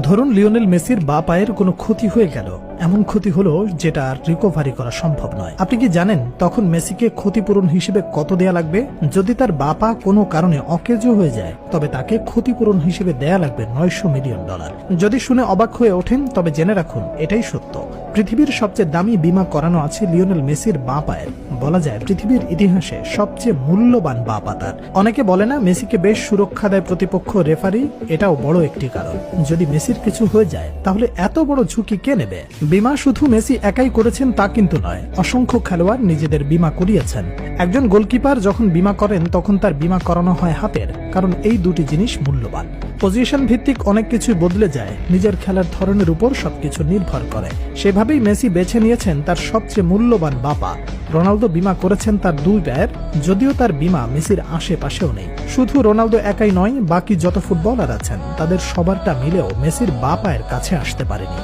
ধরুন লিওনেল মেসির বা পায়ের কোনো ক্ষতি হয়ে গেল, এমন ক্ষতি হলো যেটা আর রিকভারি করা সম্ভব নয়। আপনি কি জানেন তখন মেসিকে ক্ষতিপূরণ হিসেবে কত দেয়া লাগবে? যদি তার বা পা কোনো কারণে অকেজো হয়ে যায় তবে তাকে ক্ষতিপূরণ হিসেবে দেয়া লাগবে $900 মিলিয়ন। যদি শুনে অবাক হয়ে ওঠেন তবে জেনে রাখুন এটাই সত্য। পৃথিবীর সবচেয়ে দামি বীমা করানো আছে লিওনেল মেসির বা পায়ের। বলা যায় পৃথিবীর ইতিহাসে সবচেয়ে মূল্যবান বা পা তার। অনেকে বলে না মেসিকে বেশ সুরক্ষা দেয় প্রতিপক্ষ রেফারি, এটাও বড় একটি কারণ। যদি মেসির কিছু হয়ে যায় তাহলে এত বড় ঝুঁকি কে নেবে? বীমা শুধু মেসি একাই করেছেন তা কিন্তু নয়, অসংখ্য খেলোয়াড় নিজেদের বীমা করিয়েছেন। একজন গোলকিপার যখন বীমা করেন তখন তার বীমা করানো হয় হাতের, কারণ এই দুটি জিনিস মূল্যবান। পজিশন ভিত্তিক অনেক কিছু বদলে যায়, নিজের খেলার ধরনের উপর সবকিছু নির্ভর করে। সেভাবেই মেসি বেছে নিয়েছেন তার সবচেয়ে মূল্যবান বা পা। রোনালদো বীমা করেছেন তার দুই পায়ের, যদিও তার বীমা মেসির আশেপাশেও নেই। শুধু রোনালদো একাই নয়, বাকি যত ফুটবলার আছেন তাদের সবারটা মিলেও মেসির বা পায়ের কাছে আসতে পারেনি।